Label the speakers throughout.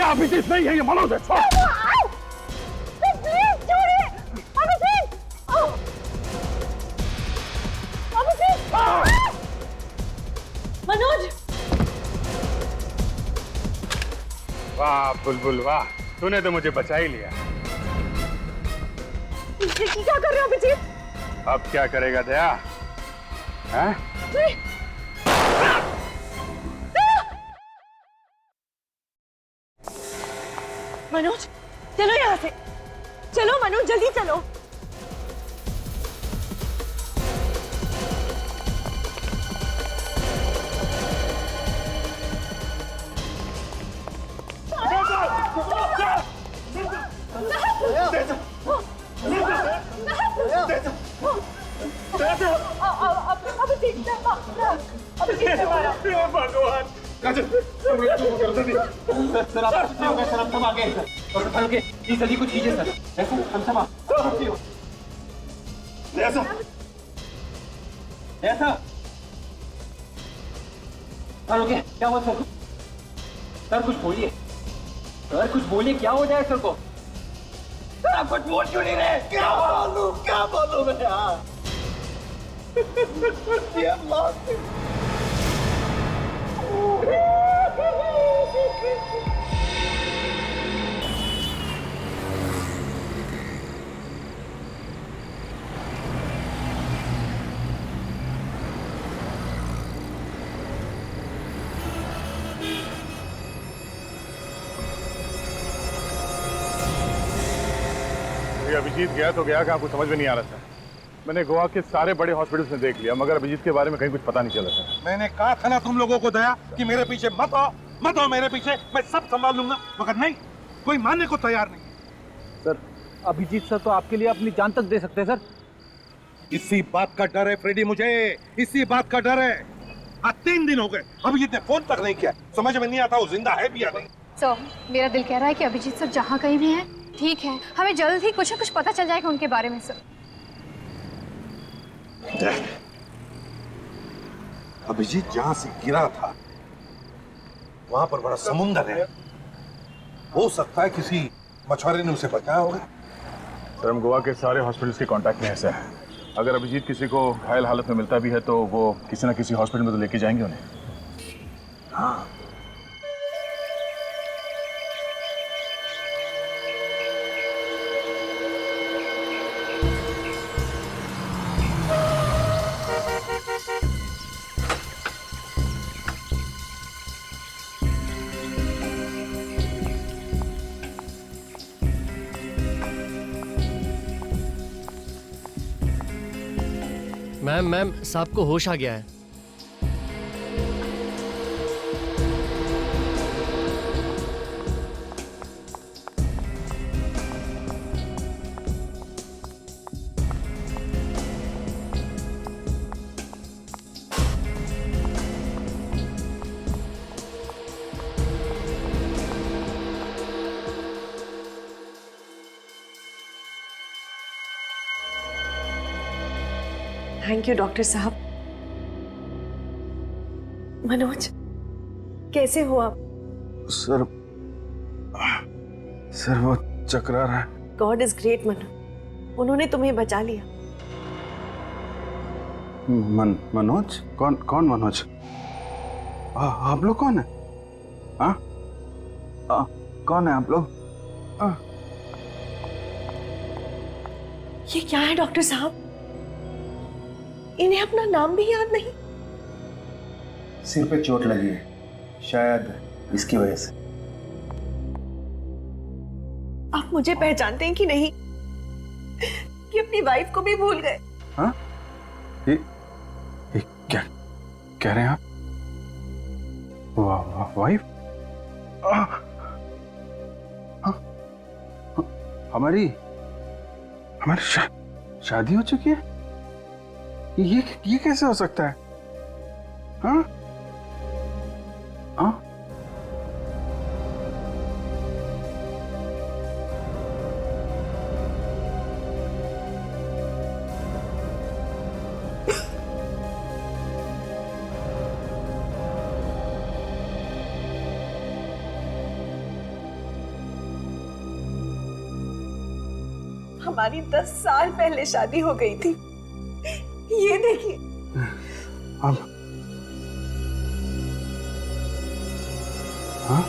Speaker 1: ये अभिजीत नहीं है, ये मनोज है।
Speaker 2: प्लीज छोड़िए। अभिजीत, अभिजीत, मनोज।
Speaker 1: वाह बुलबुल वाह, तूने तो मुझे बचा ही लिया।
Speaker 2: क्या कर रहे हो अभिजीत?
Speaker 1: अब क्या करेगा दया? हैं?
Speaker 2: मनोज चलो यहाँ से, चलो मनोज जल्दी चलो।
Speaker 1: भगवान
Speaker 3: सर आप कुछ नहीं होगा सर, हम सब आ गए सर। और हल्के ये जल्दी कुछ कीजिए सर। ऐसा हम सब
Speaker 1: ऐसा
Speaker 3: ऐसा हल्के क्या हुआ सर? सर कुछ बोलिए सर, कुछ बोलिए, क्या हो जाए सर को? सर आप कुछ बोल क्यों नहीं रहे? क्या बोलूं मैं यार? ये लॉस्ट
Speaker 1: अभिजीत गया तो गया कहाँ, कुछ समझ में नहीं आ रहा था। मैंने गोवा के सारे बड़े हॉस्पिटल्स में देख लिया, मगर अभिजीत के बारे में कहीं कुछ पता नहीं चला था।
Speaker 4: मैंने कहा था ना तुम लोगों को दया कि मेरे पीछे मत आओ मेरे पीछे, मैं सब संभाल लूंगा, मगर नहीं, कोई मानने को तैयार नहीं।
Speaker 3: सर अभिजीत सर तो आपके लिए अपनी जान तक दे सकते हैं सर।
Speaker 4: इसी बात का डर है फ्रेडी, मुझे इसी बात का डर है। आज 3 दिन हो गए, अभिजीत ने फोन तक नहीं किया। समझ में नहीं आता वो जिंदा है भी या नहीं।
Speaker 5: सर मेरा दिल कह रहा है कि अभिजीत सर जहाँ कहीं भी हैं ठीक है, हमें जल्द ही कुछ न कुछ पता चल जाएगा उनके बारे में सर।
Speaker 4: अभिजीत जहां से गिरा था वहां पर बड़ा समुंदर है, हो सकता है किसी मछुआरे ने उसे बचाया होगा।
Speaker 1: सर हम गोवा के सारे हॉस्पिटल्स के कांटेक्ट में हैं सर। अगर अभिजीत किसी को घायल हालत में मिलता भी है तो वो किसी ना किसी हॉस्पिटल में तो लेके जाएंगे उन्हें।
Speaker 4: हाँ
Speaker 6: मैम साहब को होश आ गया है।
Speaker 2: थैंक यू डॉक्टर साहब। मनोज कैसे हो आप?
Speaker 4: सर वो चकरा रहा है।
Speaker 2: गॉड इज ग्रेट मनोज, उन्होंने तुम्हें बचा लिया।
Speaker 4: मनोज? कौन मनोज? आप लोग कौन है? कौन है आप लोग?
Speaker 2: ये क्या है डॉक्टर साहब? इन्हें अपना नाम भी याद नहीं।
Speaker 7: सिर पे चोट लगी है, शायद इसकी वजह से।
Speaker 2: आप मुझे पहचानते हैं कि नहीं, कि अपनी वाइफ को भी भूल गए?
Speaker 4: हाँ? ये क्या कह रहे हैं आप? वाइफ? हमारी शादी हो चुकी है? ये कैसे हो सकता है? हाँ? हाँ?
Speaker 2: हमारी 10 साल पहले शादी हो गई थी। ये देखिए।
Speaker 7: अब हाँ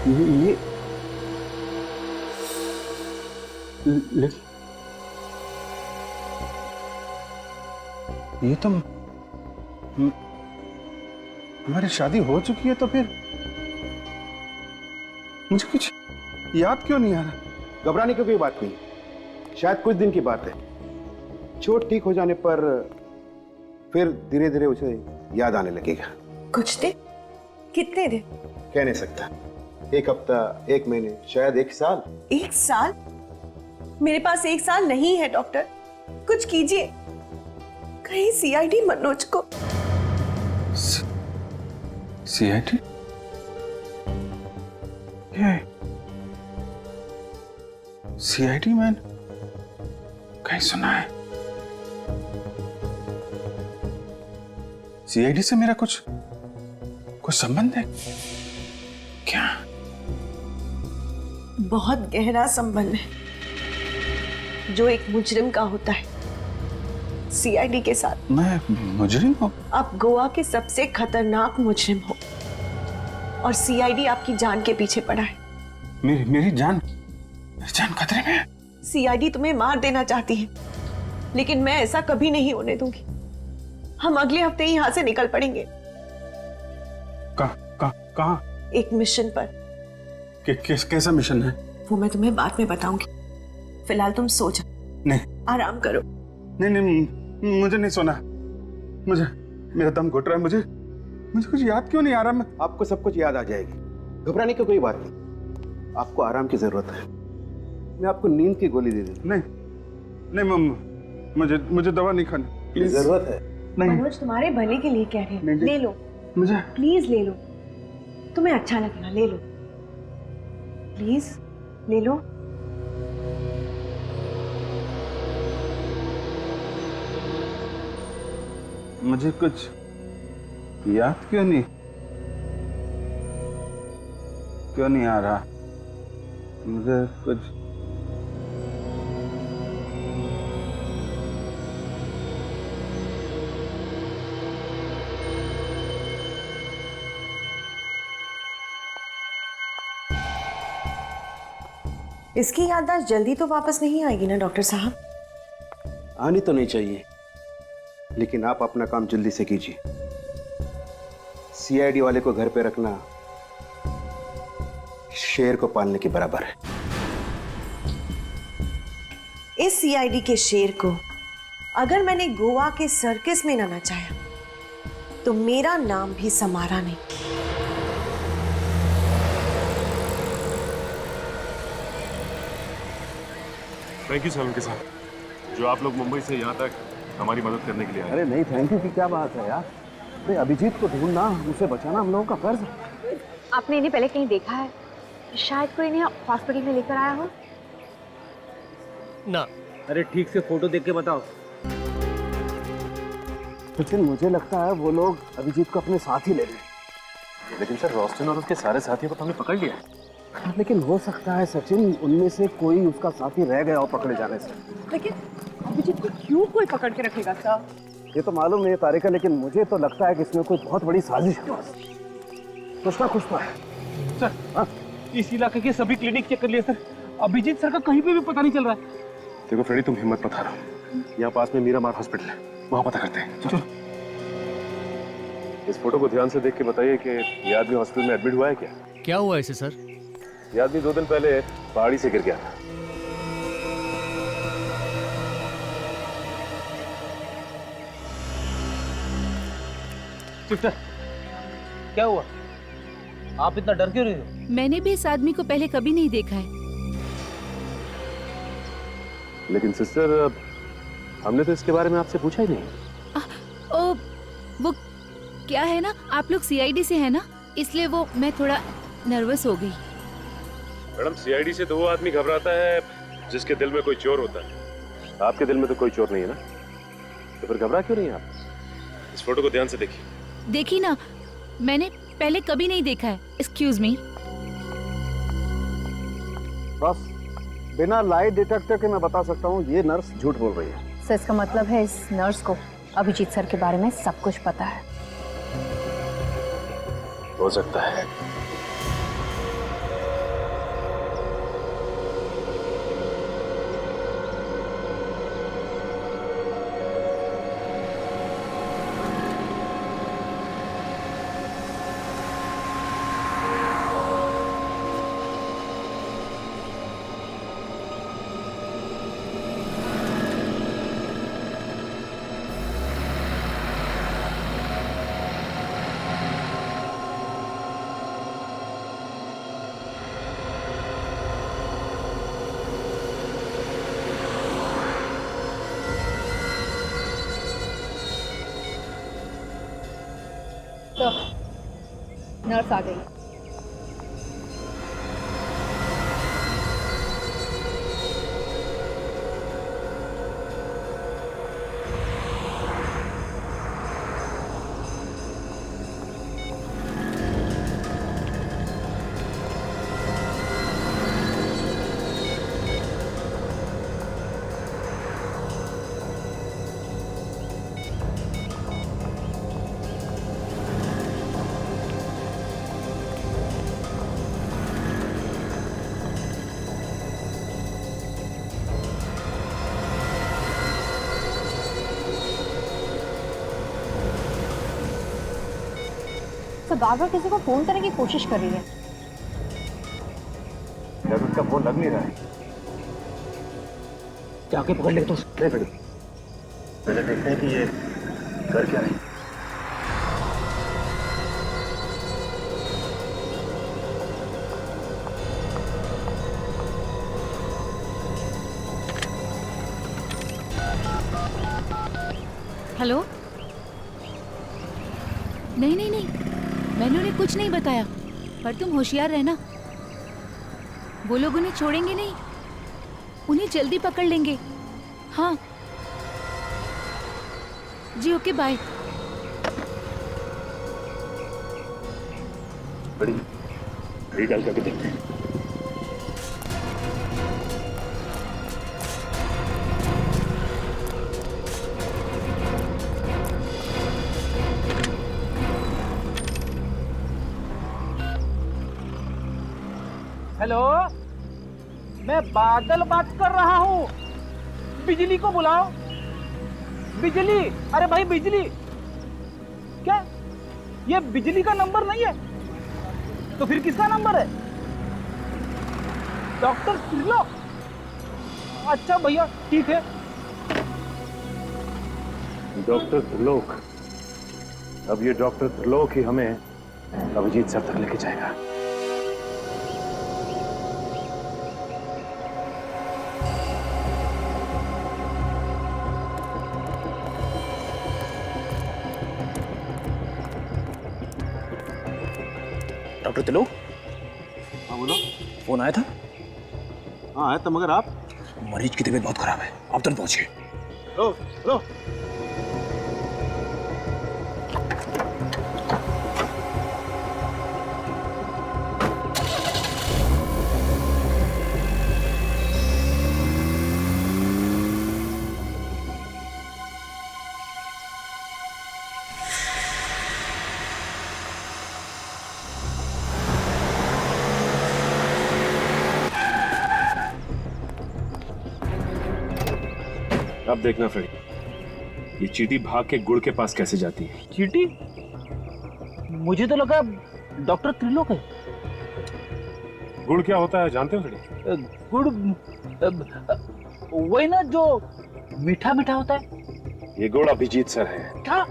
Speaker 7: ये ये तो हमारी शादी हो चुकी है, तो फिर मुझे कुछ याद क्यों नहीं आ रहा?
Speaker 8: घबराने की कोई बात नहीं, शायद कुछ दिन की बात है। चोट ठीक हो जाने पर फिर धीरे धीरे उसे याद आने लगेगा।
Speaker 2: कुछ दिन? कितने दिन?
Speaker 8: कह नहीं सकता, 1 हफ्ता, 1 महीने, शायद 1 साल।
Speaker 2: 1 साल? मेरे पास 1 साल नहीं है डॉक्टर, कुछ कीजिए। कहीं सीआईडी मनोज को।
Speaker 7: सीआईडी? सीआईडी मैन कहीं सुना है? सीआईडी से मेरा कुछ संबंध है क्या?
Speaker 2: बहुत गहरा संबंध है जो एक मुजरिम का होता है सीआईडी के साथ।
Speaker 7: मैं मुजरिम हूँ?
Speaker 2: आप गोवा के सबसे खतरनाक मुजरिम हो और सीआईडी आपकी जान के पीछे पड़ा है।
Speaker 7: मेरी जान खतरे में है।
Speaker 2: सीआईडी तुम्हें मार देना चाहती है, लेकिन मैं ऐसा कभी नहीं होने दूंगी। हम अगले हफ्ते ही यहाँ से निकल पड़ेंगे।
Speaker 7: कहाँ?
Speaker 2: एक मिशन पर।
Speaker 7: कैसा मिशन है?
Speaker 2: वो मैं तुम्हें बाद में बताऊंगी। फिलहाल तुम सो जाओ।
Speaker 7: नहीं,
Speaker 2: आराम करो।
Speaker 7: नहीं, मुझे नहीं सोना। मुझे, मेरा दम घुट रहा है। मुझे कुछ याद क्यों नहीं आ रहा?
Speaker 8: आपको सब कुछ याद आ जाएगी, घबराने की कोई बात नहीं। आपको आराम की जरूरत है, मैं आपको नींद की गोली दे दूं।
Speaker 7: नहीं, मुझे दवा नहीं खानी।
Speaker 8: जरूरत है।
Speaker 7: नहीं,
Speaker 2: मनोज तुम्हारे भले के लिए कह रहे हैं। ले लो,
Speaker 7: मुझे
Speaker 2: प्लीज ले लो, तुम्हें अच्छा लगेगा। ले लो, प्लीज ले लो।
Speaker 7: मुझे कुछ याद क्यों नहीं आ रहा? मुझे कुछ
Speaker 2: इसकी याददाश्त जल्दी तो वापस नहीं आएगी ना डॉक्टर साहब?
Speaker 8: आनी तो नहीं चाहिए, लेकिन आप अपना काम जल्दी से कीजिए। सीआईडी वाले को घर पे रखना शेर को पालने के बराबर है।
Speaker 2: इस सीआईडी के शेर को अगर मैंने गोवा के सर्कस में ना नचाया तो मेरा नाम भी समारा नहीं।
Speaker 1: थैंक यू सलमान के साथ, जो आप लोग मुंबई से यहाँ तक हमारी मदद करने के लिए आए।
Speaker 8: अरे नहीं, थैंक यू की क्या बात है यार। अरे अभिजीत को ढूंढना, उसे बचाना हम लोगों का फर्ज है।
Speaker 5: आपने इन्हें पहले कहीं देखा है? शायद कोई इन्हें हॉस्पिटल में लेकर आया हो।
Speaker 6: ना।
Speaker 3: अरे ठीक से फोटो देख के बताओ।
Speaker 8: लेकिन मुझे लगता है वो लोग अभिजीत को अपने साथ ही ले रहे हैं।
Speaker 1: लेकिन सर, रोस्टन और उसके सारे साथियों को तो हमने पकड़ लिया है।
Speaker 8: लेकिन हो सकता है सचिन, उनमें से कोई उसका साथी रह गया हो पकड़े जाने से।
Speaker 2: लेकिन अभिजीत को क्यों कोई पकड़ के रखेगा सर?
Speaker 8: ये तो मालूम नहीं तारिका, लेकिन मुझे तो लगता है कि इसमें कोई बहुत बड़ी साजिश है। कुछ ना है।
Speaker 3: सर, हाँ? इस इलाके के सभी क्लिनिक चेक कर लिए सर, अभिजीत सर का कहीं पे भी पता नहीं चल रहा है।
Speaker 1: देखो फ्रेडी, तुम हिम्मत मत हारो। यहाँ पास में मीरामार हॉस्पिटल है, वहाँ पता करते हैं। चलो। इस फोटो को ध्यान से देख के बताइए कि ये आदमी हॉस्पिटल में एडमिट हुआ है क्या?
Speaker 6: क्या हुआ इसे सर?
Speaker 1: ये आदमी 2 दिन पहले पहाड़ी से गिर गया था।
Speaker 3: सिस्टर, क्या हुआ? आप इतना डर क्यों रही हो?
Speaker 9: मैंने भी इस आदमी को पहले कभी नहीं देखा है।
Speaker 1: लेकिन सिस्टर, हमने तो इसके बारे में आपसे पूछा ही नहीं।
Speaker 9: ओ, वो क्या है ना, आप लोग सीआईडी से है ना, इसलिए वो मैं थोड़ा नर्वस हो गई।
Speaker 1: मैडम, सीआईडी से तो वो आदमी घबराता है जिसके दिल में कोई चोर होता है। आपके दिल में तो कोई चोर नहीं है ना, तो फिर घबरा क्यों नहीं आप? इस फोटो को ध्यान से देखिए।
Speaker 9: देखी ना, मैंने पहले कभी नहीं देखा है। एक्सक्यूज मी
Speaker 8: बस, बिना लाई डिटेक्टर के मैं बता सकता हूँ ये नर्स झूठ बोल रही है।
Speaker 5: सर इसका मतलब है इस नर्स को अभिजीत सर के बारे में सब कुछ पता है।
Speaker 1: हो सकता है।
Speaker 5: तो नर्स आ गई। तो बार बार किसी को फोन करने की कोशिश कर रही है।
Speaker 8: जब उसका फोन लग नहीं रहा है,
Speaker 3: जाके पकड़ ले तो।
Speaker 8: नहीं पकड़। पहले देखते हैं कि ये कर क्या है।
Speaker 9: हेलो। नहीं नहीं नहीं, मैंने उन्हें कुछ नहीं बताया, पर तुम होशियार रहना। वो लोग उन्हें छोड़ेंगे नहीं, उन्हें जल्दी पकड़ लेंगे। हाँ जी, ओके बाय।
Speaker 1: बड़ी घड़ी डाल करके देखते हैं।
Speaker 3: हेलो, मैं बादल बात कर रहा हूँ। बिजली को बुलाओ। बिजली, अरे भाई बिजली। क्या ये बिजली का नंबर नहीं है? तो फिर किसका नंबर है? डॉक्टर त्रिलोक। अच्छा भैया ठीक है।
Speaker 1: डॉक्टर त्रिलोक। अब ये डॉक्टर त्रिलोक ही हमें अभिजीत सर तक लेके जाएगा।
Speaker 3: डॉक्टर त्रिलोक।
Speaker 8: हाँ बोलो।
Speaker 3: फोन आया था?
Speaker 8: हाँ आया था, मगर आप?
Speaker 3: मरीज की तबीयत बहुत खराब है, आप तुरंत पहुंचिए।
Speaker 8: लो लो।
Speaker 1: अब देखना फ्रेडी, ये चींटी भाग के गुड़ के पास कैसे जाती है।
Speaker 3: चींटी? मुझे तो लगा डॉक्टर त्रिलोक है।
Speaker 1: गुड़ क्या होता है जानते हो फ्रेडी?
Speaker 3: गुड़ वही ना जो मीठा मीठा होता है।
Speaker 1: ये गुड़ अभिजीत सर है।
Speaker 3: क्या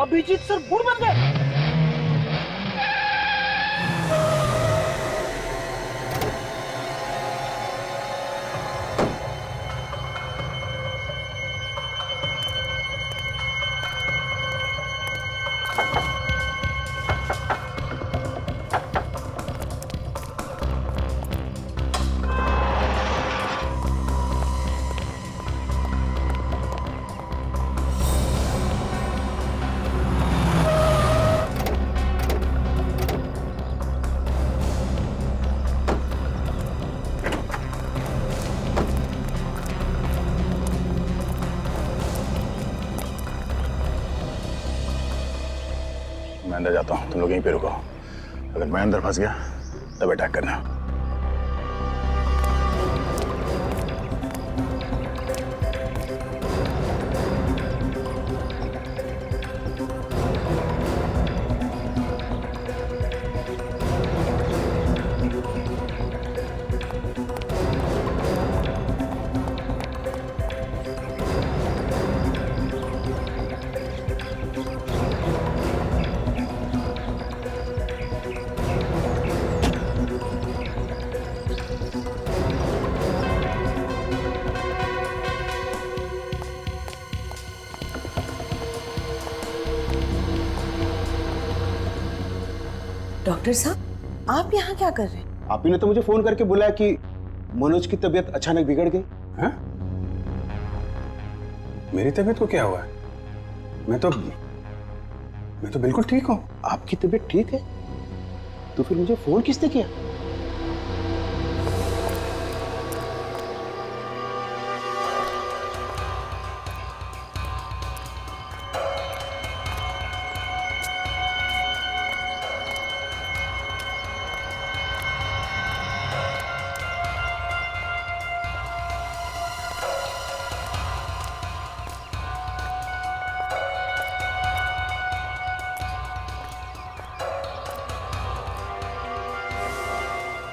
Speaker 3: अभिजीत सर गुड़ बन गए?
Speaker 7: मैं अंदर जाता हूँ, तुम लोग यहीं पे रुको। अगर मैं अंदर फंस गया तब अटैक करना।
Speaker 2: डॉक्टर साहब, आप यहाँ क्या कर रहे हैं?
Speaker 8: आप ही ने तो मुझे फोन करके बुलाया कि मनोज की तबीयत अचानक बिगड़ गई।
Speaker 7: हैं? मेरी तबीयत को क्या हुआ है? मैं तो बिल्कुल ठीक हूँ।
Speaker 8: आपकी तबीयत ठीक है तो फिर मुझे फोन किसने किया?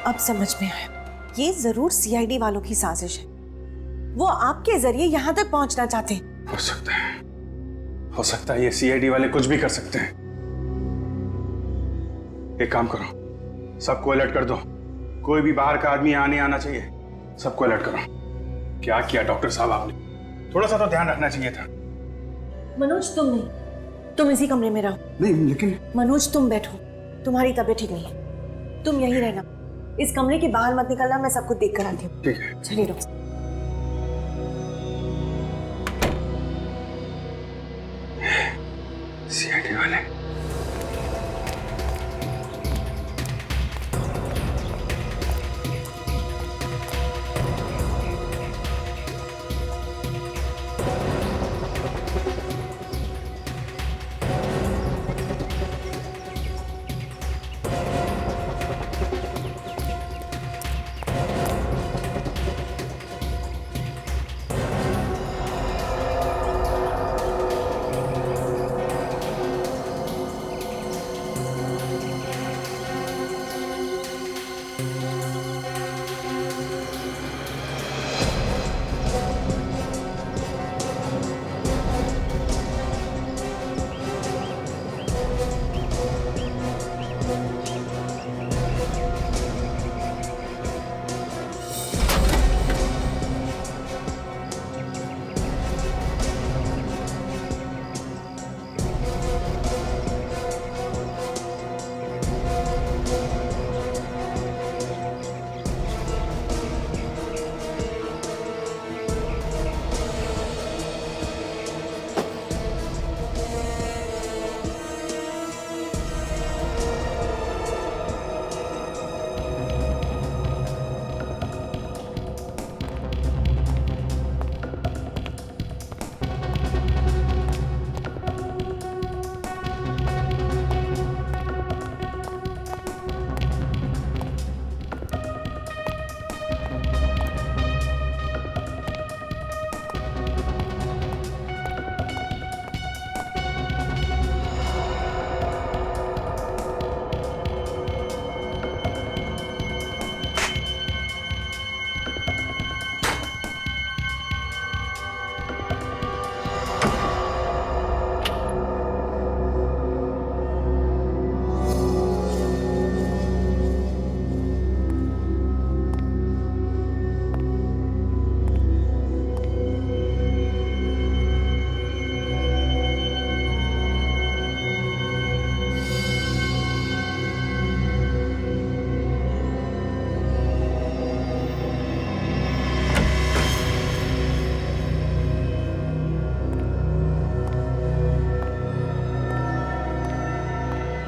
Speaker 2: अब समझ में आया, ये जरूर सीआईडी वालों की साजिश है। वो आपके जरिए यहाँ तक पहुंचना चाहते हैं।
Speaker 7: हो सकता है ये सीआईडी वाले कुछ भी कर सकते हैं। एक काम करो, सबको अलर्ट कर दो। कोई भी बाहर का आदमी आने आना चाहिए, सबको अलर्ट करो। क्या किया डॉक्टर साहब आपने? थोड़ा सा तो ध्यान रखना चाहिए था।
Speaker 2: मनोज तुम नहीं, तुम इसी कमरे में रहो।
Speaker 7: नहीं लेकिन
Speaker 2: मनोज तुम बैठो, तुम्हारी तबीयत ठीक नहीं है, तुम यहीं रहना। इस कमरे के बाहर मत निकलना, मैं सब कुछ देख कर आती हूँ।
Speaker 7: ठीक है।
Speaker 2: चलिए डॉक्टर।
Speaker 7: सीआईडी वाले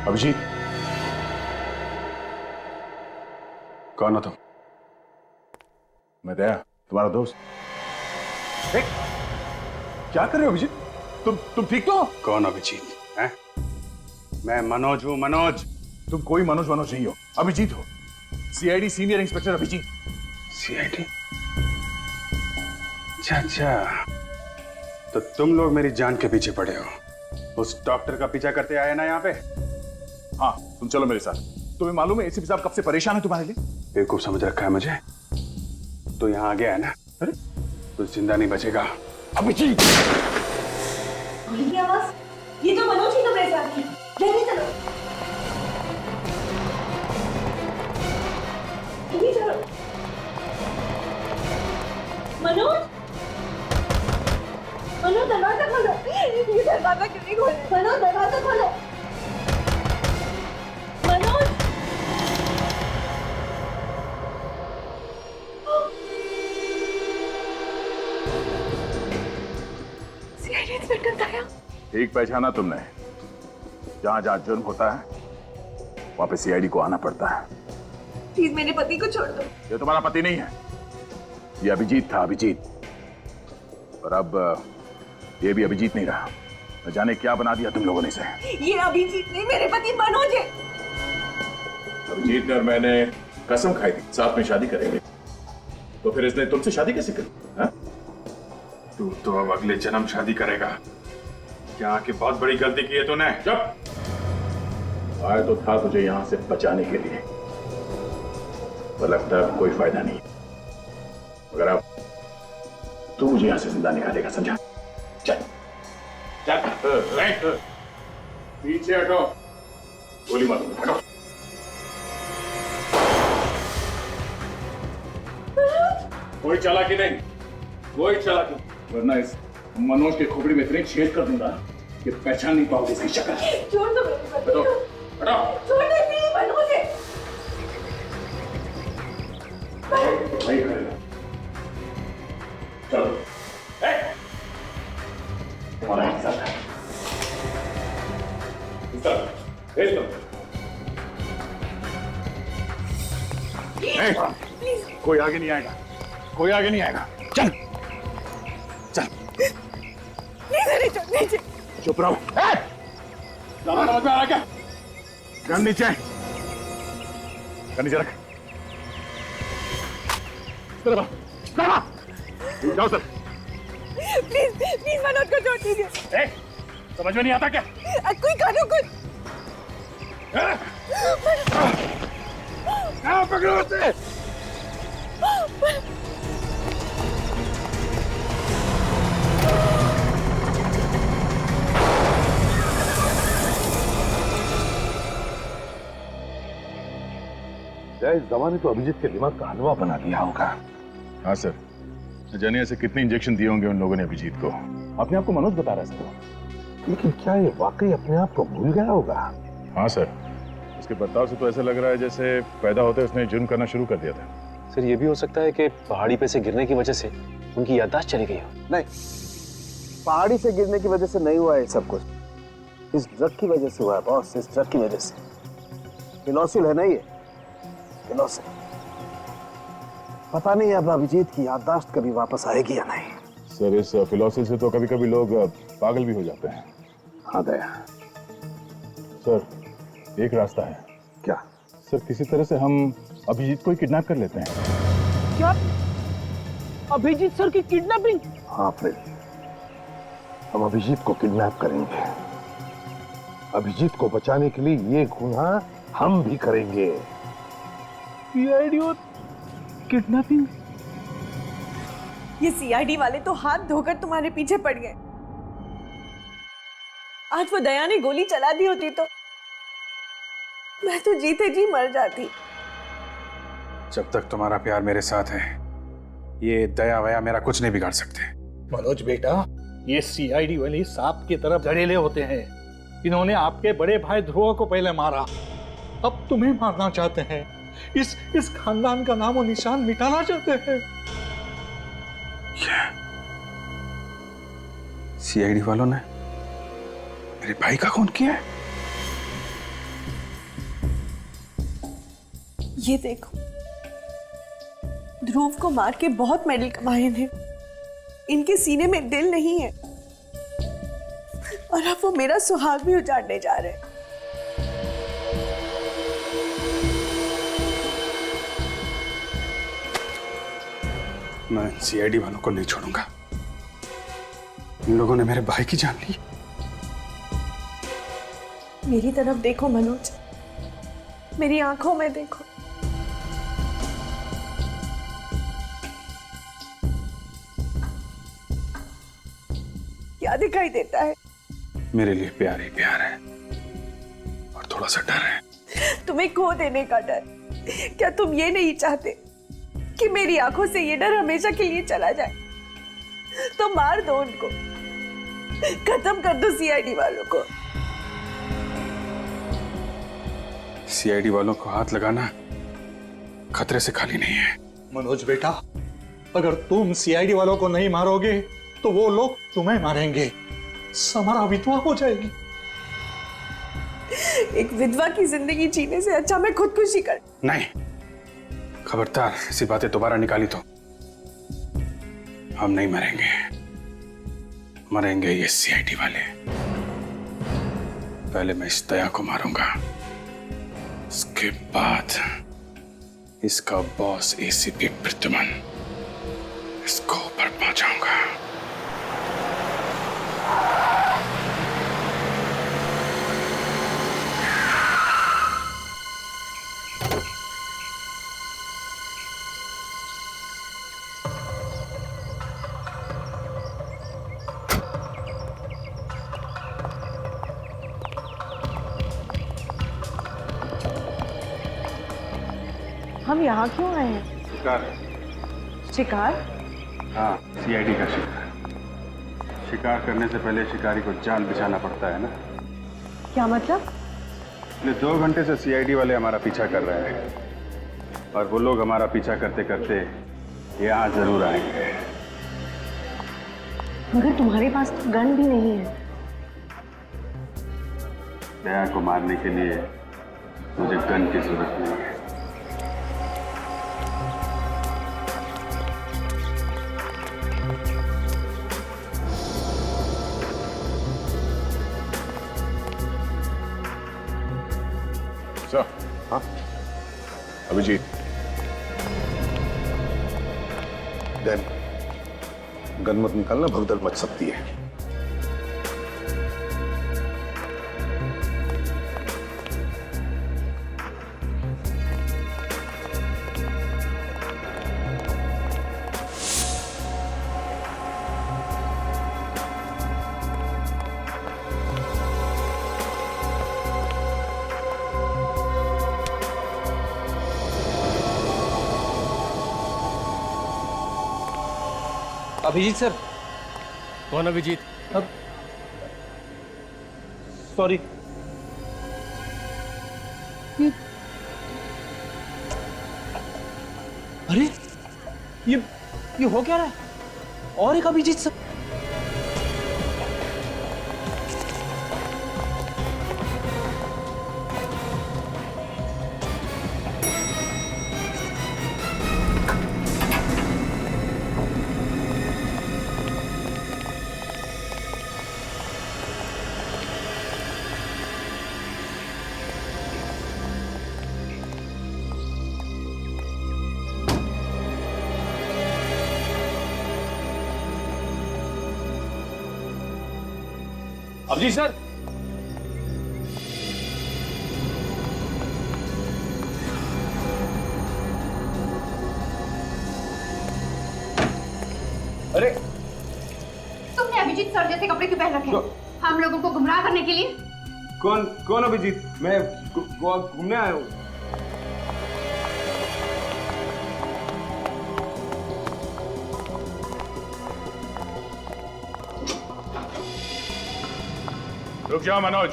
Speaker 7: अभिजीत, कौन हो तुम? मैं दया, तुम्हारा दोस्त। क्या कर रहे हो अभिजीत? तुम ठीक तो हो? कौन अभिजीत? हैं? मैं मनोज हूँ, मनोज।
Speaker 4: तुम कोई मनोज मनोज नहीं हो, अभिजीत हो। CID senior inspector Abhijeet.
Speaker 7: CID? अच्छा अच्छा, तो तुम लोग मेरी जान के पीछे पड़े हो। उस डॉक्टर का पीछा करते आए ना यहाँ पे?
Speaker 4: हाँ, तुम चलो मेरे साथ। तुम्हें मालूम है एसीपी साहब कब से परेशान है तुम्हारे लिए?
Speaker 7: बेवकूफ समझ रखा है मुझे। तो यहाँ आ गया है ना?
Speaker 4: अरे
Speaker 7: तो जिंदा नहीं बचेगा।
Speaker 4: अभिजीत!
Speaker 2: ये आवाज, ये तो मनोज ही तो मेरे साथ है। जल्दी चलो, जल्दी चलो। मनोज, मनोज दरवाजा खोलो। ये दरवाजा क्यों नहीं खोल रहे? मनोज दरवाजा खोलो। मनोज, सीआईडी इंस्पेक्टर दया।
Speaker 4: ठीक पहचाना तुमने। जहां जहां जुर्म होता है वहां पे सीआईडी को आना पड़ता है।
Speaker 2: प्लीज मेरे पति को छोड़ दो।
Speaker 4: ये तुम्हारा पति नहीं है, ये अभिजीत था, अभिजीत। और अब ये भी अभिजीत नहीं रहा। न जाने क्या बना दिया तुम लोगों ने इसे।
Speaker 2: ये अभिजीत नहीं, मेरे पति मनोज है।
Speaker 4: अभिजीत ने और मैंने कसम खाई थी साथ में शादी करेंगे, तो फिर इसने तुमसे शादी कैसे करी? हाँ?
Speaker 7: तू तो अब अगले जन्म शादी करेगा। यहाँ की बहुत बड़ी गलती की है तूने।
Speaker 4: चुप! आया तो था तुझे यहाँ से बचाने के लिए, पर लगता है कोई फायदा नहीं। मगर अब तू मुझे यहाँ से जिंदा निकालेगा, समझा? चल चल, पीछे हटो, गोली मारो, हटो। कोई चालाकी नहीं, कोई चालाकी, वरना इस मनोज के खोपड़ी में इतने छेद कर दूंगा कि पहचान नहीं पाओगे इसकी शक्ल।
Speaker 2: छोड़ दो मेरे पति को।
Speaker 4: हटो।
Speaker 2: छोड़ दो, नहीं मनोज है।
Speaker 4: नहीं करेगा। चलो, तुम्हारा हिस्सा है। भेज दो। कोई आगे नहीं आएगा, कोई आगे नहीं आएगा। चल चल,
Speaker 2: नीचे।
Speaker 4: चुप रहो। समझ में आ रहा क्या? गन नीचे, गन नीचे रख। जाओ सर।
Speaker 2: प्लीज मनोज को छोड़ दीजिए।
Speaker 4: समझ में नहीं आता क्या?
Speaker 2: कोई करो कुछ।
Speaker 4: पकड़ो उसे।
Speaker 8: इस दवा ने तो अभिजीत के दिमाग का हलवा बना दिया होगा।
Speaker 4: हाँ सर, न जाने ऐसे कितने इंजेक्शन दिए होंगे उन लोगों ने अभिजीत को। अपने आप को मनोज बता रहा है सर।
Speaker 8: लेकिन क्या ये वाकई अपने आप को भूल गया होगा?
Speaker 4: हाँ सर, उसके बर्ताव से तो ऐसा लग रहा है जैसे पैदा होते उसने जुर्म करना शुरू कर दिया था।
Speaker 6: सर ये भी हो सकता है कि पहाड़ी पे से गिरने की वजह से उनकी याददाश्त चली गई हो।
Speaker 8: नहीं, पहाड़ी से गिरने की वजह से नहीं हुआ है सब कुछ। इस ड्रग की वजह से हुआ है बॉस, इस ड्रग की वजह से। फिनोसिल है ना ये, फिनोसिल। पता नहीं अब अभिजीत की याददाश्त कभी वापस आएगी या नहीं।
Speaker 4: सर इस फिलोसिल से तो कभी कभी लोग पागल भी हो जाते हैं।
Speaker 8: हाँ दया।
Speaker 4: सर एक रास्ता है।
Speaker 8: क्या?
Speaker 4: सर किसी तरह से हम अभिजीत को ही किडनैप कर लेते हैं।
Speaker 3: क्या? अभिजीत सर की किडनैपिंग?
Speaker 8: हाँ फिर हम अभिजीत को किडनैप करेंगे। अभिजीत को बचाने के लिए ये गुनाह हम भी करेंगे।
Speaker 3: सीआईडी और किडनैपिंग?
Speaker 2: ये सीआईडी वाले तो हाथ धोकर तुम्हारे पीछे पड़ गए। आज वो दया ने गोली चला दी होती तो मैं तो जीते जी मर जाती।
Speaker 7: जब तक तुम्हारा प्यार मेरे साथ है, ये दया वया मेरा कुछ नहीं बिगाड़ सकते।
Speaker 10: मनोज बेटा, ये सीआईडी वाले सांप की तरफ जड़ेले होते हैं। इन्होंने आपके बड़े भाई ध्रुव को पहले मारा, अब तुम्हें मारना चाहते हैं। इस खानदान का नाम और निशान मिटाना चाहते हैं।
Speaker 7: सीआईडी वालों ने मेरे भाई का खून किया है?
Speaker 2: ये देखो, ध्रुव को मार के बहुत मेडल कमाए हैं। इनके सीने में दिल नहीं है और अब वो मेरा सुहाग भी उजाड़ने जा रहे हैं।
Speaker 7: मैं सीआईडी वालों को नहीं छोड़ूंगा। इन लोगों ने मेरे भाई की जान ली।
Speaker 2: मेरी तरफ देखो मनोज, मेरी आंखों में देखो। क्या दिखाई देता है?
Speaker 7: मेरे लिए प्यार ही प्यार है और थोड़ा सा डर है।
Speaker 2: तुम्हें खो देने का डर। क्या तुम ये नहीं चाहते कि मेरी आंखों से ये डर हमेशा के लिए चला जाए? तो मार दो उनको, खत्म कर दो सीआईडी वालों को।
Speaker 7: सीआईडी वालों को हाथ लगाना खतरे से खाली नहीं है।
Speaker 10: मनोज बेटा, अगर तुम सीआईडी वालों को नहीं मारोगे तो वो लोग तुम्हें मारेंगे। समारा विधवा हो जाएगी।
Speaker 2: एक विधवा की जिंदगी जीने से अच्छा मैं खुदकुशी कर।
Speaker 7: नहीं, खबरदार ऐसी बातें दोबारा निकाली तो हम नहीं मरेंगे। मरेंगे ये सीआईडी वाले। पहले मैं इस दया को मारूंगा, उसके बाद इसका बॉस एसीपी प्रद्युमन, इसको ऊपर पहुंचाऊंगा।
Speaker 2: हम यहाँ क्यों आए हैं?
Speaker 7: शिकार।
Speaker 2: शिकार?
Speaker 7: हाँ, सीआईडी का शिकार। शिकार करने से पहले शिकारी को जाल बिछाना पड़ता है ना।
Speaker 2: क्या मतलब?
Speaker 7: पिछले 2 घंटे से सीआईडी वाले हमारा पीछा कर रहे हैं और वो लोग हमारा पीछा करते करते यहाँ जरूर आएंगे।
Speaker 2: मगर तुम्हारे पास तो गन भी नहीं है।
Speaker 7: दया को मारने के लिए मुझे गन की जरूरत नहीं है।
Speaker 4: हाँ अभिजीत, गन मत निकालना, भगदड़ मच सकती है।
Speaker 3: अभिजीत सर।
Speaker 6: कौन अभिजीत?
Speaker 3: सॉरी। अरे ये हो क्या रहा है? और एक अभिजीत सर।
Speaker 6: अभिजीत सर,
Speaker 5: तुमने अभिजीत सर जैसे कपड़े क्यों पहन रखे हैं? हम लोगों को गुमराह करने के लिए?
Speaker 7: कौन अभिजीत? मैं गोवा घूमने आया हूँ।
Speaker 4: रुक जाओ मनोज।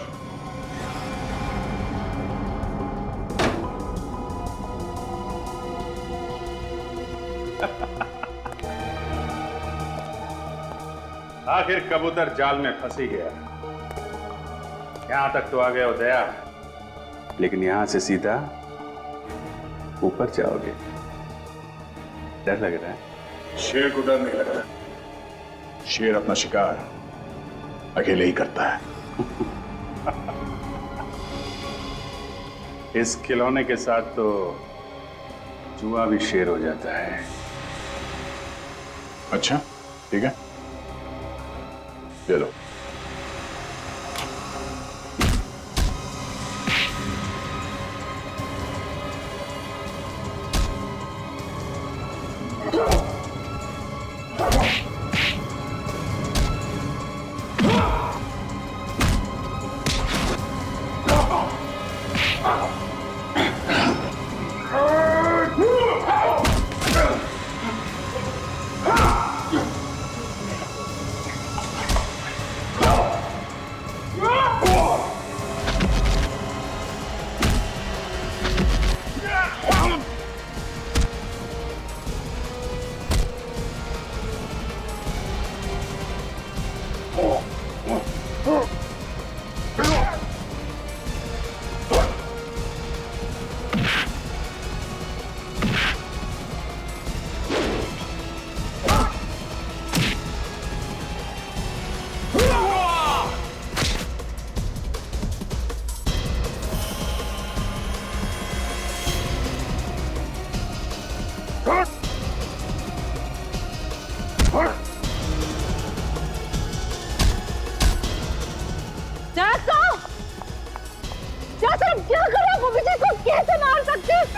Speaker 7: आखिर कबूतर जाल में फंस ही गया। यहां तक तो आ गए हो दया, लेकिन यहां से सीधा ऊपर जाओगे। डर लग रहा है?
Speaker 4: शेर को डर नहीं लग रहा। शेर अपना शिकार अकेले ही करता है।
Speaker 7: इस खिलौने के साथ तो जुआ भी शेर हो जाता है।
Speaker 4: अच्छा ठीक है, ले लो।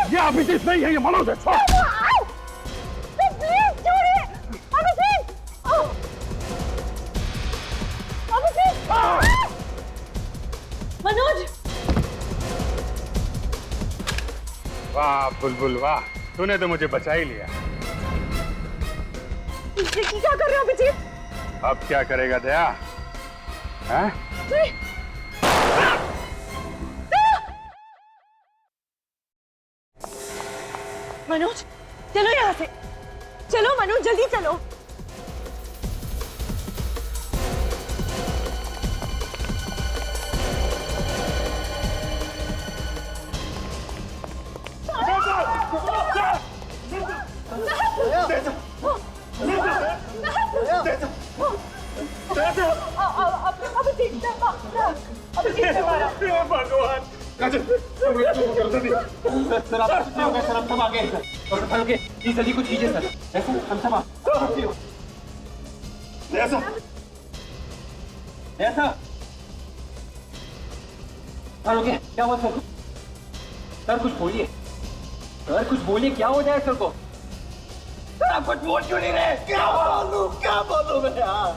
Speaker 10: ये अभिजीत नहीं है, ये मनोज है।
Speaker 2: प्लीज छोड़िए अभिजीत। अभिजीत मनोज।
Speaker 7: वाह बुलबुल वाह, तूने तो मुझे बचा ही लिया।
Speaker 2: क्या कर रहे हो अभिजीत?
Speaker 7: अब क्या करेगा दया? हैं?
Speaker 2: मनोज चलो यहाँ से, चलो मनोज जल्दी चलो।
Speaker 10: भगवान
Speaker 3: सर आप कुछ नहीं होगा सर, हम सब आ गए सर। डॉक्टर साहब के प्लीज जल्दी कुछ कीजिए सर। ऐसा हम सब ऐसा ऐसा सर ओके। क्या हुआ सर? सर कुछ बोलिए सर, कुछ बोलिए, क्या हो जाए सर को? सर आप कुछ बोल क्यों नहीं रहे? क्या बोलूं मैं यार?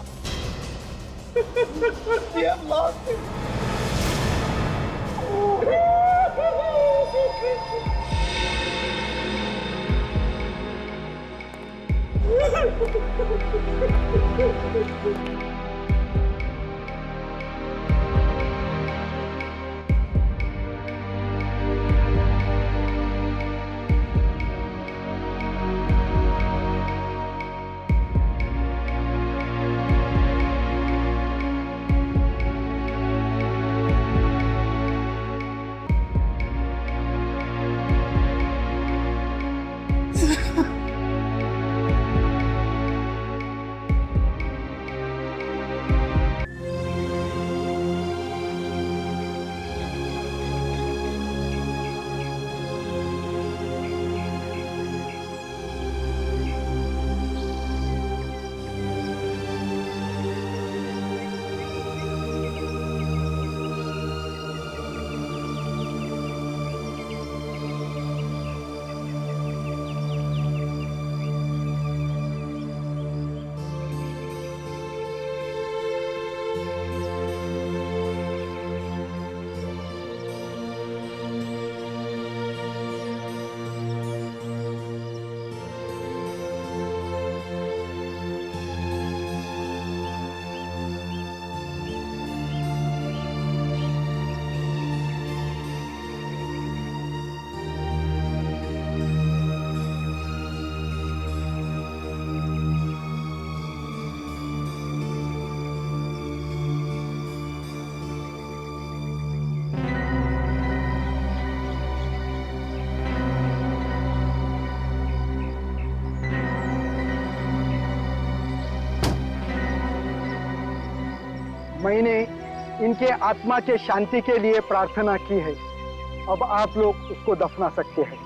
Speaker 11: मैंने इनके आत्मा के शांति के लिए प्रार्थना की है। अब आप लोग उसको दफना सकते हैं।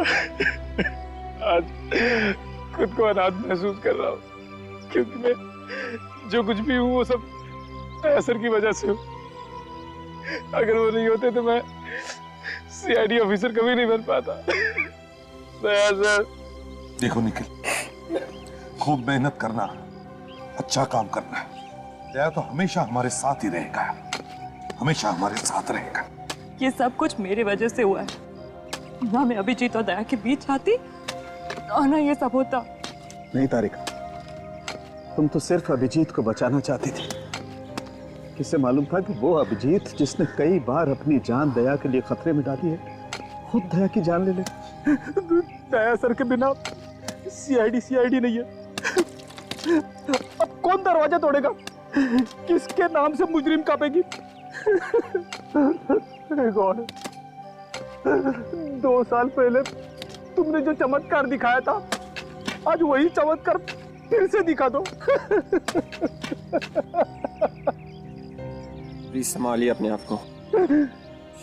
Speaker 12: आज खुद को अनाथ महसूस कर रहा हूँ, क्योंकि मैं जो कुछ भी हूँ वो सब असर की वजह से हूँ। अगर वो नहीं होते तो मैं सीआईडी ऑफिसर कभी नहीं बन पाता। सर
Speaker 13: देखो निखिल, खूब मेहनत करना, अच्छा काम करना है। दया तो हमेशा हमारे साथ ही रहेगा, हमेशा हमारे साथ रहेगा।
Speaker 2: ये सब कुछ मेरी वजह से हुआ है। ना मैं अभिजीत और दया के बीच आती और ना ये सब होता।
Speaker 8: नहीं तारिका, तुम तो सिर्फ अभिजीत को बचाना चाहती थी। किसे मालूम था कि वो अभिजीत जिसने कई बार अपनी जान दया के लिए खतरे में डाली है, खुद दया की जान ले ले।
Speaker 12: दया सर के बिना सीआईडी नहीं है। अब कौन दरवाजा तोड़ेगा? किसके नाम से मुजरिम कांपेगी? गॉड, 2 साल पहले तुमने जो चमत्कार दिखाया था, आज वही चमत्कार फिर से दिखा दो।
Speaker 14: प्लीज संभालिए अपने आप को।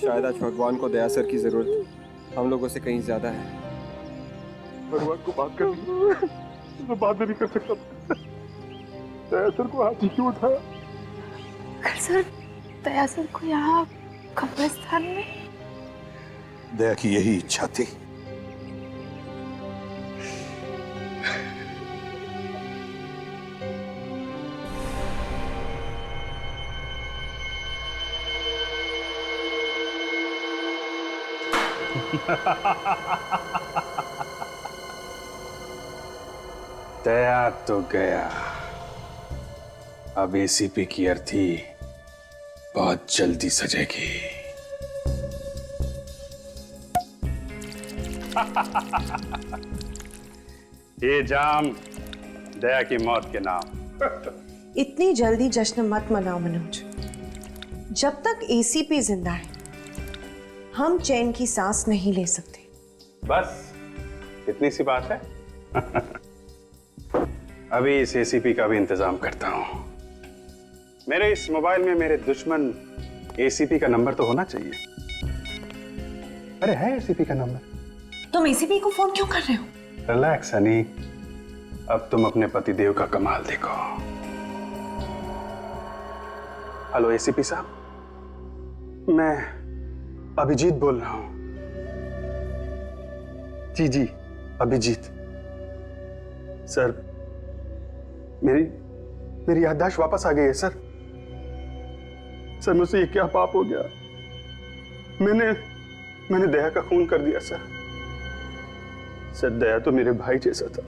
Speaker 14: शायद आज भगवान को दया सर की जरूरत हम लोगों से कहीं ज्यादा है।
Speaker 12: भगवान को बात करनी, मैं बात नहीं कर सकता। दया सर को हाथ ही क्यों उठाया?
Speaker 5: सर, दया सर को यहाँ कब्रिस्तान में?
Speaker 13: दया की यही इच्छा थी।
Speaker 7: दया तो गया, अब एसीपी की अर्थी बहुत जल्दी सजेगी। ये जाम दया की मौत के नाम।
Speaker 2: इतनी जल्दी जश्न मत मनाओ मनोज। जब तक एसीपी जिंदा है, हम चैन की सांस नहीं ले सकते।
Speaker 7: बस इतनी सी बात है। अभी इस एसीपी का भी इंतजाम करता हूं। मेरे इस मोबाइल में मेरे दुश्मन एसीपी का नंबर तो होना चाहिए। अरे है एसीपी का नंबर।
Speaker 2: तुम एसीपी को फोन क्यों कर रहे हो?
Speaker 7: रिलैक्स हनी, अब तुम अपने पतिदेव का कमाल देखो। हेलो एसीपी साहब, मैं अभिजीत बोल रहा हूं। जी जी अभिजीत। सर, मेरी याददाश्त वापस आ गई है सर। सर, मुझसे ये क्या पाप हो गया? मैंने दया का खून कर दिया सर। सर, दया तो मेरे भाई जैसा था।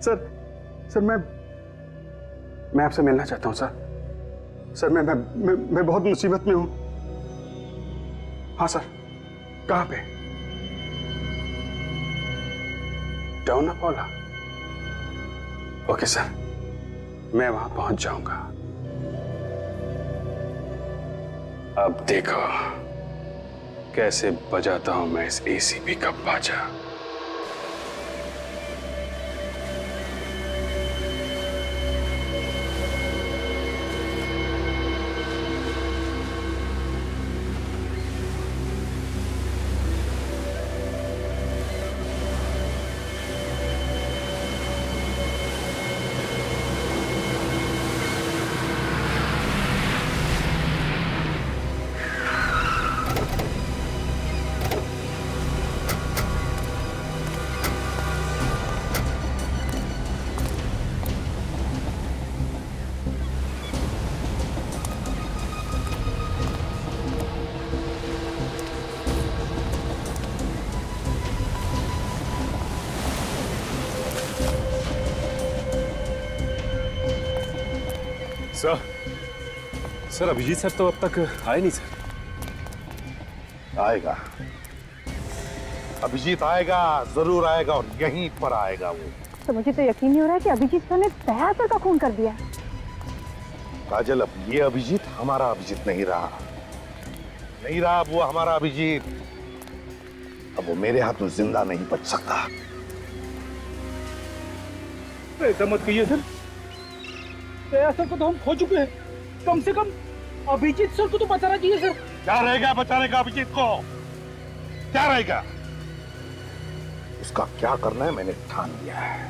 Speaker 7: सर मैं आपसे मिलना चाहता हूं सर। सर, मैं बहुत मुसीबत में हूं। हाँ सर, कहां पे? डाउना पौला। ओके सर, मैं वहां पहुंच जाऊंगा। अब देखो कैसे बजाता हूं मैं इस एसीपी का बाजा।
Speaker 1: सर, अभिजीत सर तो अब तक आए नहीं सर।
Speaker 13: आएगा, अभिजीत आएगा, जरूर आएगा, और यहीं पर आएगा वो।
Speaker 15: तो मुझे तो यकीन नहीं हो रहा है कि अभिजीत सर ने दया सर का खून कर दिया।
Speaker 13: काजल, अब ये अभिजीत हमारा अभिजीत नहीं रहा, नहीं रहा अब वो हमारा अभिजीत। अब वो मेरे हाथ में जिंदा नहीं बच सकता।
Speaker 3: ऐसा मत कहिए सर, दया सर को तो हम खो चुके हैं। कम से कम अभिजीत सर को तो बचाना चाहिए सर।
Speaker 13: क्या रहेगा बचाने का अभिजीत को? क्या रहेगा? उसका क्या करना है मैंने ठान लिया है।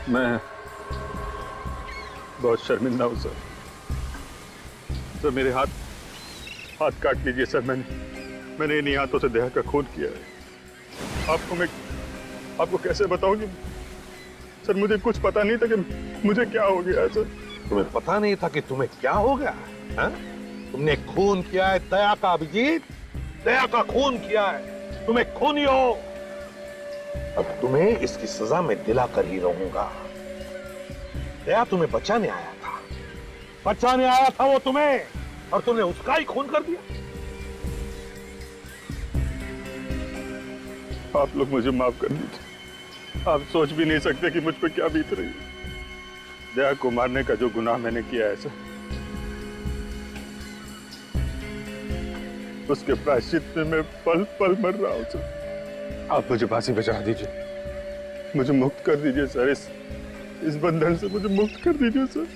Speaker 10: मैं बहुत शर्मिंदा हूँ सर। सर मेरे हाथ काट लीजिए सर। मैंने इन्हीं हाथों से दया का खून किया है। आपको कैसे बताऊं कि सर मुझे कुछ पता नहीं था कि मुझे क्या हो गया है सर।
Speaker 13: तुम्हें पता नहीं था कि तुम्हें क्या हो गया है? तुमने खून किया है दया का अभिजीत, दया का खून किया है। तुम्हें खूनी हो। अब तुम्हें इसकी सजा मैं दिलाकर ही रहूंगा। दया तुम्हें बचाने आया था, बचाने आया था वो तुम्हें, और तुमने उसका ही खून कर दिया।
Speaker 10: आप लोग मुझे माफ कर दीजिए। आप सोच भी नहीं सकते कि मुझ पर क्या बीत रही है। दया को मारने का जो गुनाह मैंने किया है सर, उसके प्रायश्चित में मैं पल पल मर रहा हूं सर। आप मुझे फांसी पे चढ़ा दीजिए। मुझे मुक्त कर दीजिए सर। इस बंधन से मुझे मुक्त कर दीजिए सर।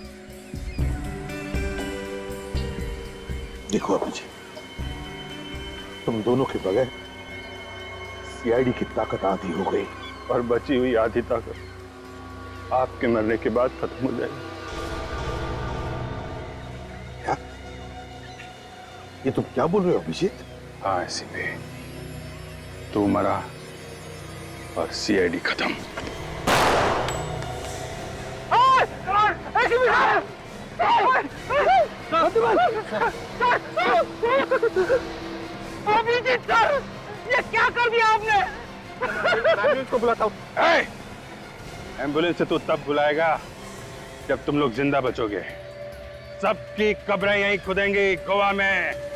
Speaker 13: देखो अभिजीत, तुम दोनों के बगैर सीआईडी की ताकत आधी हो गई,
Speaker 10: और बची हुई आधी ताकत आपके मरने के बाद खत्म हो जाएगी।
Speaker 13: क्या? ये तुम क्या बोल रहे हो अभिजीत?
Speaker 7: हाँ एसीपी, तू मरा और सीआईडी खत्म।
Speaker 3: अभिजीत सर, ये क्या कर दिया आपने?
Speaker 7: एम्बुलेंस को बुलाता हूँ। एम्बुलेंस से तू तब बुलाएगा जब तुम लोग जिंदा बचोगे। सबकी कब्रें यहीं खुदेंगी गोवा में।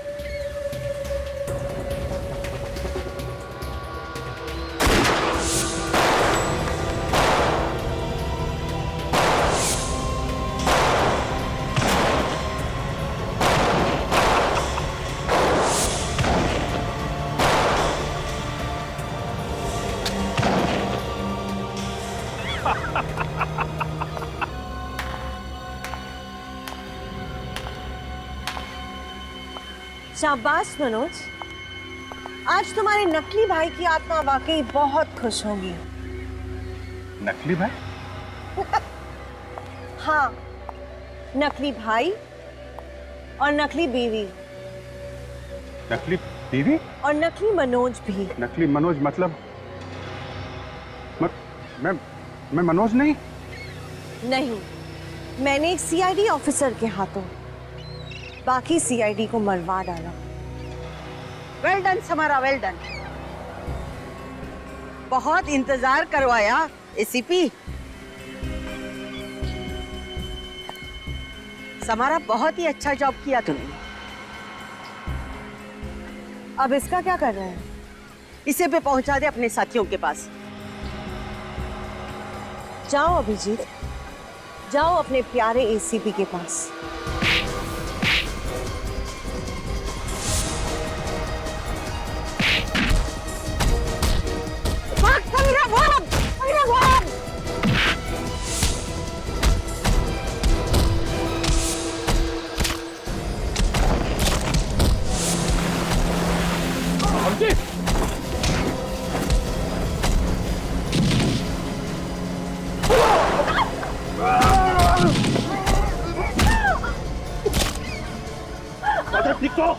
Speaker 2: शाबाश मनोज, आज तुम्हारे नकली भाई की आत्मा वाकई बहुत खुश होगी।
Speaker 7: नकली भाई?
Speaker 2: हाँ, नकली भाई और नकली बीवी।
Speaker 7: नकली बीवी?
Speaker 2: और नकली मनोज भी।
Speaker 7: नकली मनोज मतलब? मैं मनोज नहीं।
Speaker 2: नहीं, मैंने एक सीआईडी ऑफिसर के हाथों बाकी सीआईडी को मरवा डाला।
Speaker 16: Well done Samara, well done. बहुत इंतजार करवाया एसीपी। समारा, बहुत ही अच्छा जॉब किया तुमने।
Speaker 2: अब इसका क्या कर रहे हैं?
Speaker 16: इसे पे पहुंचा दे अपने साथियों के पास।
Speaker 2: जाओ अभिजीत, जाओ अपने प्यारे एसीपी के पास।
Speaker 3: ठीक तो?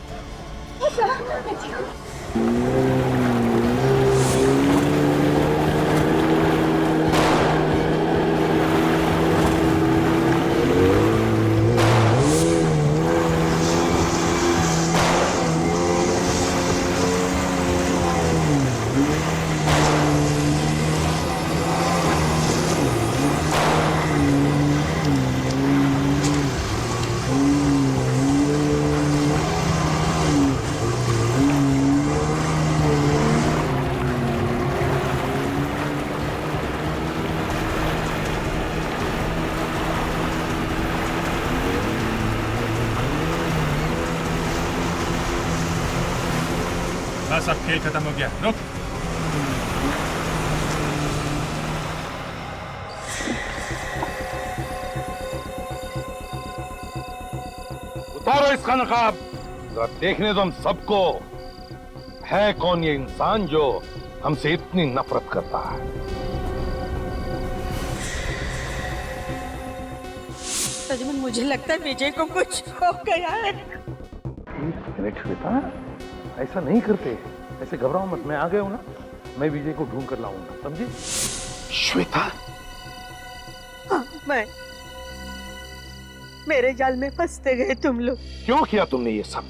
Speaker 7: बस अब खेल खत्म हो गया, रुक।
Speaker 13: उतारो इसका नकाब, जरा देखने दो हम सबको है कौन ये इंसान जो हमसे इतनी नफरत करता है।
Speaker 16: सच में मुझे लगता है विजय को कुछ हो गया है।
Speaker 13: मिनट श्वेता, ऐसा नहीं करते, ऐसे घबराओ मत, मैं आ गया हूं ना, मैं विजय को ढूंढ कर लाऊंगा, समझे? श्वेता,
Speaker 16: हाँ, मैं मेरे जाल में फंसते गए तुम लोग।
Speaker 13: क्यों किया तुमने ये सब?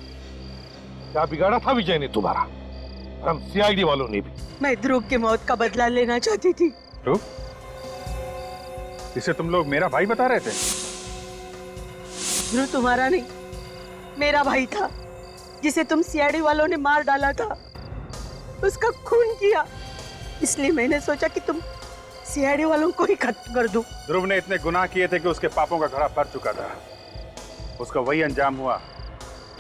Speaker 13: क्या बिगाड़ा था विजय ने तुम्हारा? हम सीआईडी वालों ने भी।
Speaker 16: मैं ध्रुव की मौत का बदला लेना चाहती थी।
Speaker 7: ध्रुव? इसे तुम लोग मेरा भाई बता रहे थे?
Speaker 16: ध्रुव तुम्हारा नहीं, मेरा भाई था, जिसे तुम सीआईडी वालों ने मार डाला था, उसका खून किया। इसलिए मैंने सोचा कि तुम सीआईडी वालों को ही खत्म कर दो।
Speaker 7: ध्रुव ने इतने गुनाह किए थे कि उसके पापों का घड़ा भर चुका था। उसका वही अंजाम हुआ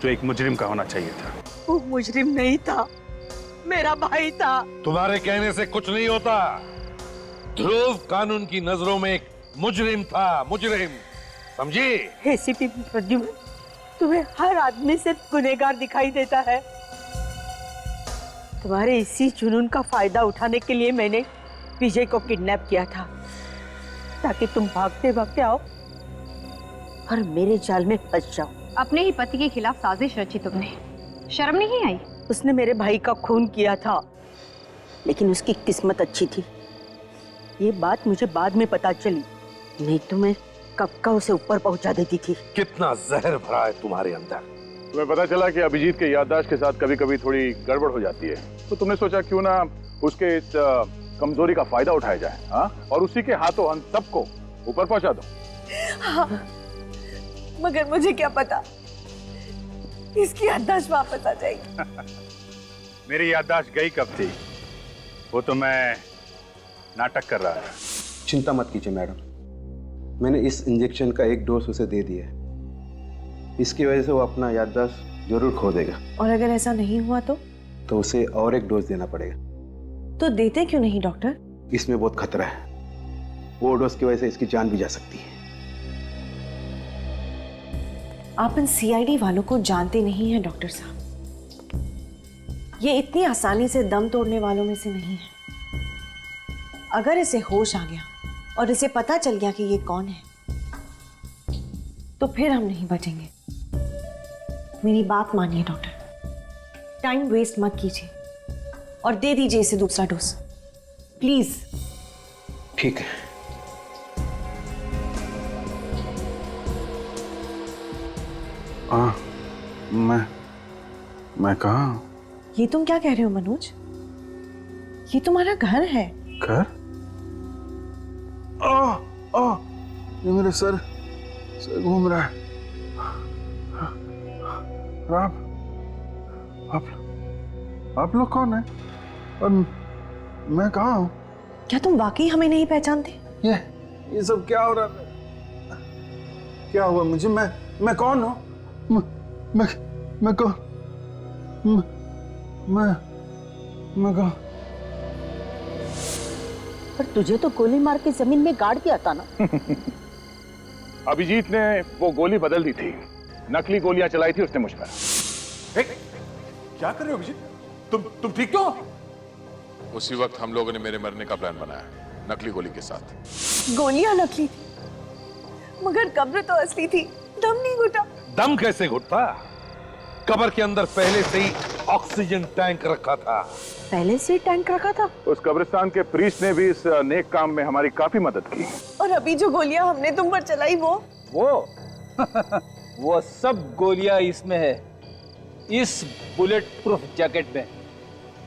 Speaker 7: जो एक मुजरिम का होना चाहिए था।
Speaker 16: वो मुजरिम नहीं था, मेरा भाई था।
Speaker 13: तुम्हारे कहने से कुछ नहीं होता। ध्रुव कानून की नजरों में एक मुजरिम था, मुजरिम, समझी?
Speaker 16: एसीपी प्रद्युम्न, तुम्हें हर आदमी सिर्फ गुनहगार दिखाई देता है। तुम्हारे इसी जुनून का फायदा उठाने के लिए मैंने विजय को किडनैप किया था, ताकि तुम भागते भागते आओ और मेरे जाल में फंस जाओ।
Speaker 5: अपने ही पति के खिलाफ साजिश रची तुमने, शर्म नहीं आई?
Speaker 16: उसने मेरे भाई का खून किया था, लेकिन उसकी किस्मत अच्छी थी। ये बात मुझे बाद में पता चली, नहीं तो मैं कब का उसे ऊपर पहुंचा देती थी।
Speaker 13: कितना जहर भरा है तुम्हारे अंदर।
Speaker 4: तुम्हें पता चला कि अभिजीत के याददाश्त के साथ कभी कभी थोड़ी गड़बड़ हो जाती है, तो तुमने सोचा क्यों ना उसके इस कमजोरी का फायदा उठाया जाए, हाँ? और उसी के हाथों हम सबको ऊपर पहुंचा दो।
Speaker 2: हाँ, मगर मुझे क्या पता इसकी याददाश्त वापस आ जाएगी।
Speaker 7: मेरी याददाश्त गई कब थी? वो तो मैं नाटक कर रहा था।
Speaker 14: चिंता मत कीजिए मैडम, मैंने इस इंजेक्शन का एक डोज उसे दे दिया है। इसकी वजह से वो अपना याददाश्त जरूर खो देगा।
Speaker 2: और अगर ऐसा नहीं हुआ तो
Speaker 14: उसे और एक डोज देना पड़ेगा।
Speaker 2: तो देते क्यों नहीं डॉक्टर?
Speaker 14: इसमें बहुत खतरा है, वो डोज की वजह से इसकी जान भी जा सकती है।
Speaker 2: आप इन सीआईडी वालों को जानते नहीं हैं डॉक्टर साहब। ये इतनी आसानी से दम तोड़ने वालों में से नहीं है। अगर इसे होश आ गया और इसे पता चल गया कि ये कौन है, तो फिर हम नहीं बचेंगे। मेरी बात मानिए डॉक्टर, टाइम वेस्ट मत कीजिए और दे दीजिए इसे दूसरा डोज, प्लीज।
Speaker 14: ठीक है।
Speaker 7: मैं कहाँ?
Speaker 2: ये तुम क्या कह रहे हो मनोज? ये तुम्हारा घर है।
Speaker 7: घर?
Speaker 10: ये मेरे सर घूम रहा है। आप लोग कौन है और मैं कहाँ हूँ?
Speaker 2: क्या तुम वाकई हमें नहीं पहचानते?
Speaker 10: ये सब क्या हो रहा है? क्या हुआ मुझे? मैं कौन हूँ? मैं कौन? मैं कौन?
Speaker 16: पर तुझे तो गोली मार के जमीन में गाड़ दिया था ना।
Speaker 4: अभिजीत ने वो गोली बदल दी थी, नकली गोलियां चलाई थी उसने मुझ पर।
Speaker 13: क्या कर रहे हो अभिजीत? तुम ठीक तो?
Speaker 17: उसी वक्त हम लोगों ने मेरे मरने का प्लान बनाया, नकली गोली के साथ।
Speaker 2: गोलियां नकली थी, मगर कब्र तो असली थी। दम नहीं घुटा।
Speaker 13: दम कैसे घुटता? कब्र के अंदर पहले से ही ऑक्सीजन टैंक रखा था।
Speaker 2: पहले से ही टैंक रखा था?
Speaker 4: उस कब्रिस्तान के प्रीस्ट ने भी इस नेक काम में हमारी काफी मदद की।
Speaker 2: और अभी जो गोलियां हमने तुम पर चलाई
Speaker 3: वो सब गोलियां इसमें है, इस बुलेट प्रूफ जैकेट में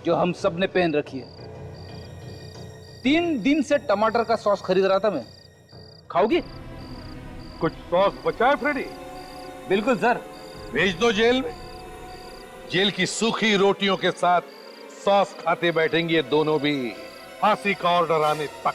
Speaker 3: जो हम सब ने पहन रखी है। 3 दिन से टमाटर का सॉस खरीद रहा था मैं, खाओगी?
Speaker 13: कुछ सॉस बचा है फ्रेडी?
Speaker 3: बिल्कुल सर।
Speaker 13: भेज दो जेल में। जेल की सूखी रोटियों के साथ सॉस खाते बैठेंगे दोनों भी, फांसी का ऑर्डर आने तक।